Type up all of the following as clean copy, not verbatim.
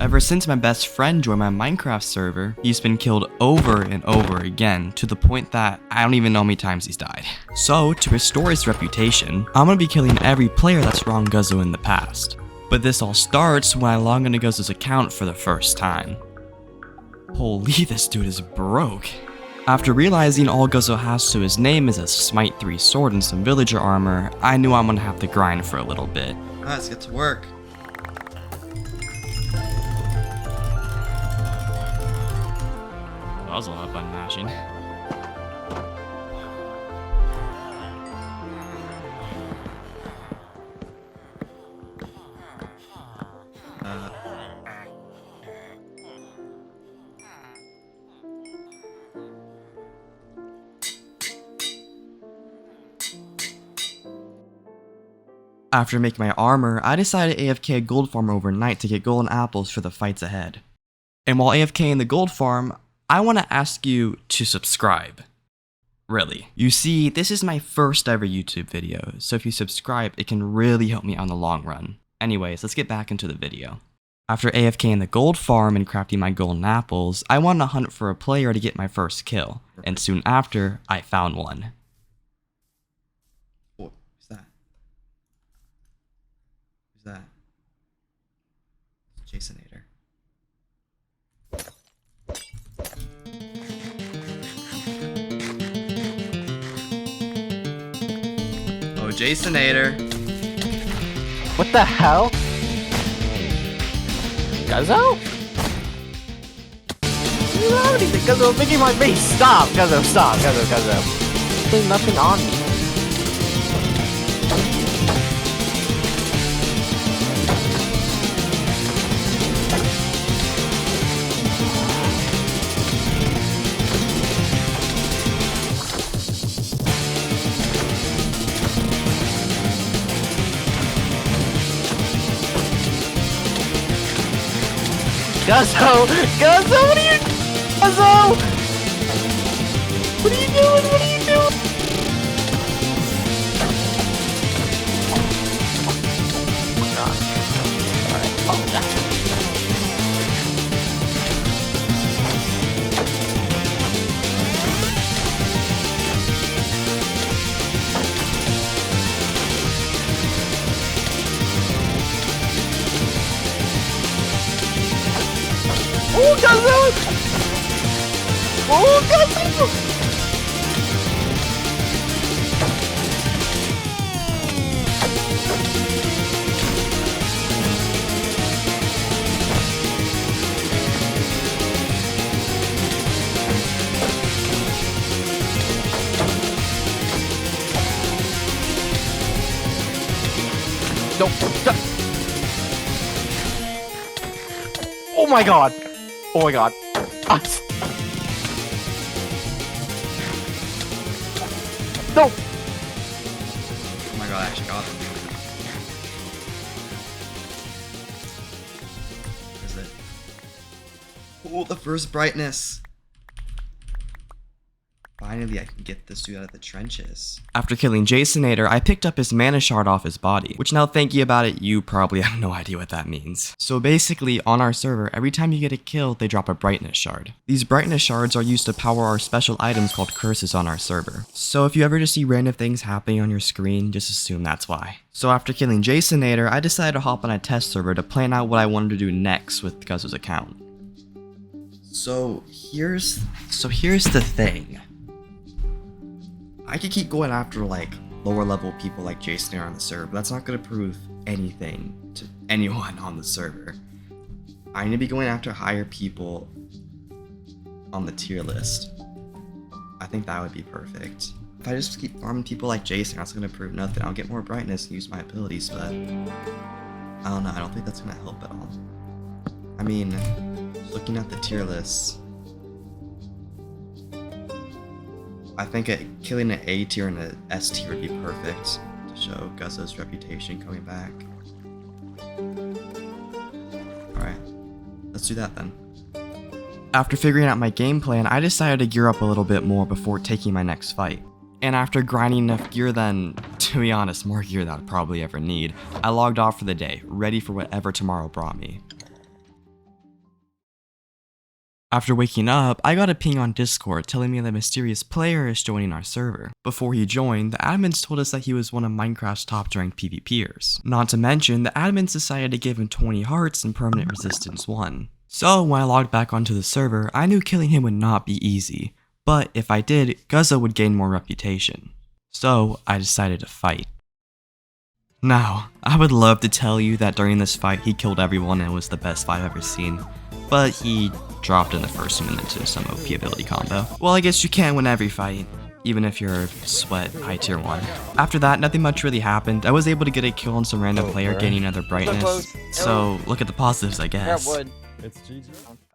Ever since my best friend joined my Minecraft server, he's been killed over and over again to the point that I don't even know how many times he's died. So, to restore his reputation, I'm gonna be killing every player that's wronged Guzzo in the past. But this all starts when I log into Guzzo's account for the first time. Holy, this dude is broke. After realizing all Guzzo has to his name is a Smite 3 sword and some villager armor, I knew I'm gonna have to grind for a little bit. Alright, let's get to work. That was a lot of button mashing. After making my armor, I decided to AFK a gold farm overnight to get golden apples for the fights ahead. And while AFK in the gold farm, I want to ask you to subscribe. Really. You see, this is my first ever YouTube video, so if you subscribe, it can really help me out in the long run. Anyways, let's get back into the video. After AFK in the gold farm and crafting my golden apples, I wanted to hunt for a player to get my first kill, and soon after, I found one. Who's that? Who's that? It's Jasonator. Oh, Jasonator. What the hell? Guzzo? You don't have anything, Guzzo, making my face. Stop, Guzzo, stop, Guzzo. There's nothing on me. Guzzo! Guzzo, what are you doing? Guzzo! What are you doing? What are you doing? Oh god. Alright, apologize. Oh, Guzzo! Oh, Guzzo! Nope. Oh my god! Oh my god. No! Oh my god, I actually got him. Where is it? Oh, the first brightness! Finally, I can get this dude out of the trenches. After killing Jasonator, I picked up his mana shard off his body, which now thinking about it, you probably have no idea what that means. So basically, on our server, every time you get a kill, they drop a brightness shard. These brightness shards are used to power our special items called curses on our server. So if you ever just see random things happening on your screen, just assume that's why. So after killing Jasonator, I decided to hop on a test server to plan out what I wanted to do next with Guzzo's account. So here's the thing. I could keep going after like lower level people like Jason on the server, but that's not gonna prove anything to anyone on the server. I need to be going after higher people on the tier list. I think that would be perfect. If I just keep farming people like Jason, that's gonna prove nothing. I'll get more brightness and use my abilities, but I don't know, I don't think that's gonna help at all. I mean, looking at the tier lists, I think killing an A tier and an S tier would be perfect to show Guzzo's reputation coming back. Alright, let's do that then. After figuring out my game plan, I decided to gear up a little bit more before taking my next fight. And after grinding enough gear then, to be honest, more gear than I'd probably ever need, I logged off for the day, ready for whatever tomorrow brought me. After waking up, I got a ping on Discord telling me that a mysterious player is joining our server. Before he joined, the admins told us that he was one of Minecraft's top ranked PvPers. Not to mention, the admins decided to give him 20 hearts and permanent resistance 1. So when I logged back onto the server, I knew killing him would not be easy, but if I did, Guzzo would gain more reputation. So I decided to fight. Now, I would love to tell you that during this fight he killed everyone and was the best fight I've ever seen, but he dropped in the first minute to some OP ability combo. Well, I guess you can't win every fight, even if you're Sweat high tier 1. After that, nothing much really happened. I was able to get a kill on some random player gaining another brightness, so look at the positives, I guess. It's GG.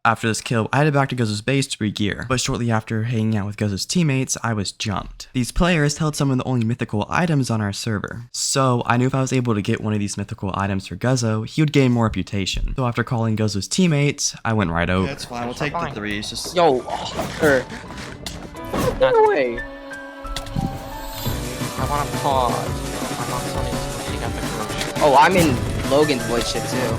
After this kill, I headed back to Guzzo's base to re-gear, but shortly after hanging out with Guzzo's teammates, I was jumped. These players held some of the only mythical items on our server, so I knew if I was able to get one of these mythical items for Guzzo, he would gain more reputation. So after calling Guzzo's teammates, I went right over. That's fine, we'll take the 3, it's just... Yo, no way. I want to pause. I'm on Sunny's picking up the grocery. Oh, I'm in Logan's voice shit too.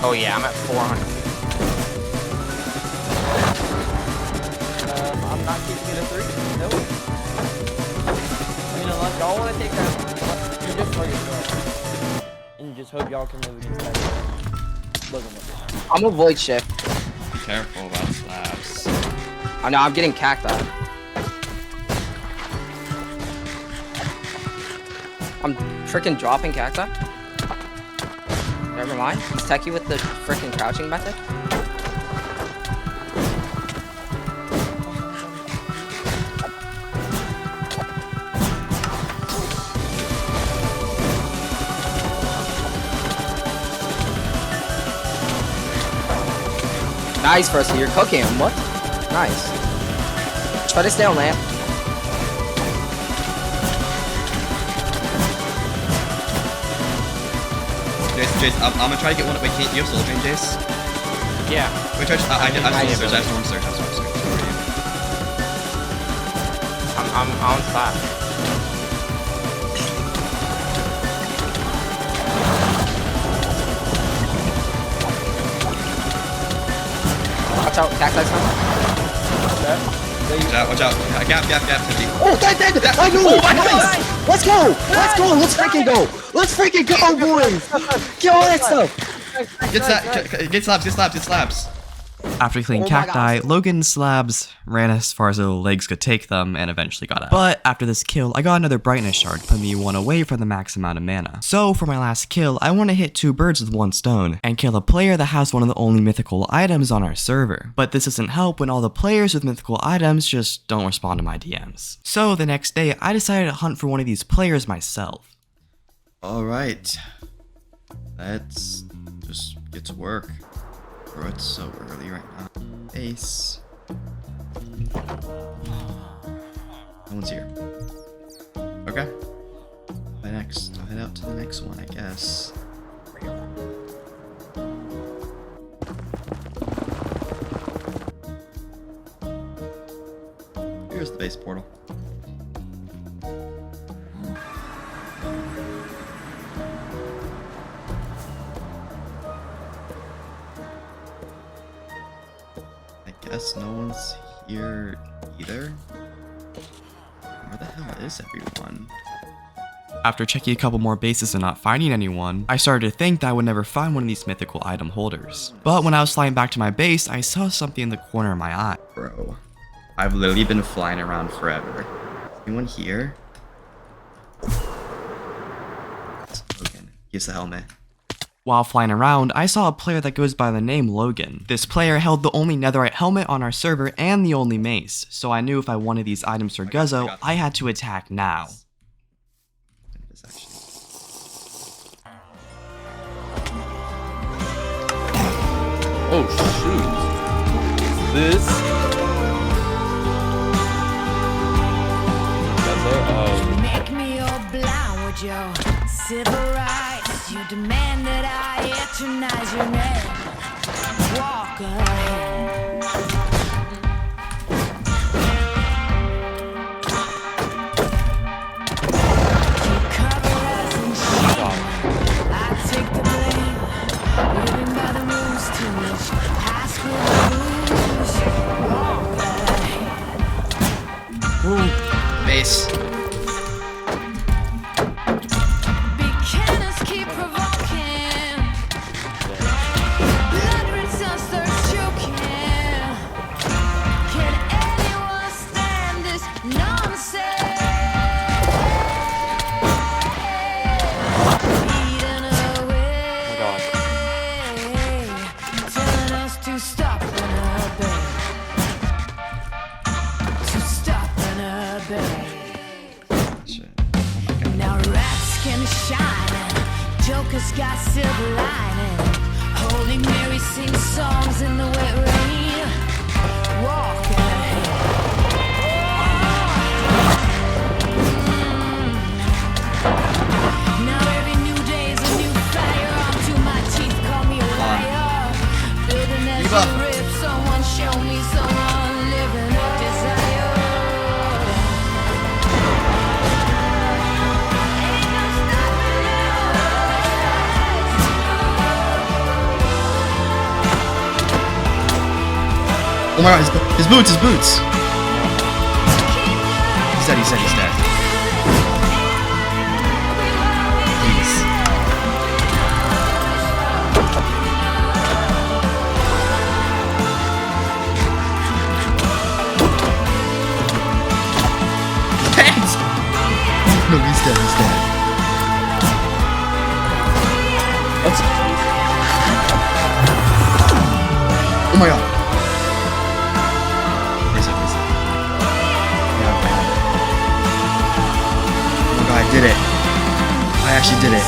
Oh yeah, I'm at 400. I'm not keeping it a 3. Nope. I mean, unless y'all want to take that, you just play yourself. And you just hope y'all can move against that. Look at me. I'm a void shift. Be careful about slabs. I know, I'm getting cacti. I'm freaking dropping cacti. Never mind. He's techie with the freaking crouching method. Nice, first you're cooking him. What? Nice. Try to stay on lamp. Jace, I'm gonna try to get one. Wait, can't you have soul drain, Jace? Yeah. Wait, try. I have storm search. I have storm search. I'm on spot. Watch out, cacti son. Watch out. Gap, 50. Oh, that! I knew it! Nice! Let's go! Let's freaking go! Let's freaking go, boys! Kill all that stuff! Get slabs. After killing Oh my cacti, God. Logan's slabs ran as far as the legs could take them and eventually got out. But after this kill, I got another brightness shard, putting me 1 away from the max amount of mana. So for my last kill, I want to hit 2 birds with 1 stone and kill a player that has one of the only mythical items on our server. But this doesn't help when all the players with mythical items just don't respond to my DMs. So the next day, I decided to hunt for one of these players myself. Alright. Let's just get to work. Bro, it's so early right now. Ace. No one's here. Okay. Next, I'll head out to the next one, I guess. Here's the base portal. Guess no one's here either. Where the hell is everyone? After checking a couple more bases and not finding anyone, I started to think that I would never find one of these mythical item holders. But when I was flying back to my base, I saw something in the corner of my eye. Bro, I've literally been flying around forever. Anyone here? Logan, here's the helmet. While flying around, I saw a player that goes by the name Logan. This player held the only netherite helmet on our server and the only mace, so I knew if I wanted these items for Guzzo, I had to attack now. Oh shoot. This. Make me all blind with your civil rights. You demand that I eternize your name. Walk ahead. can't stop in a bay. To stop in a bay. Shit. Now rats can shine and jokers got silver lining. Holy Mary sings songs in the wet rain. Walking ahead. Now every new day's a new fire. Onto my teeth, call me a liar. Building as Eva. you rip, someone show me someone living a desire. Oh my god, his boots, his boots! He's dead, he's dead, he's dead. Please. Dead! No, he's dead, he's dead. What's... Oh my god. Where's it? Yeah, okay. Oh my god, I did it. I actually did it.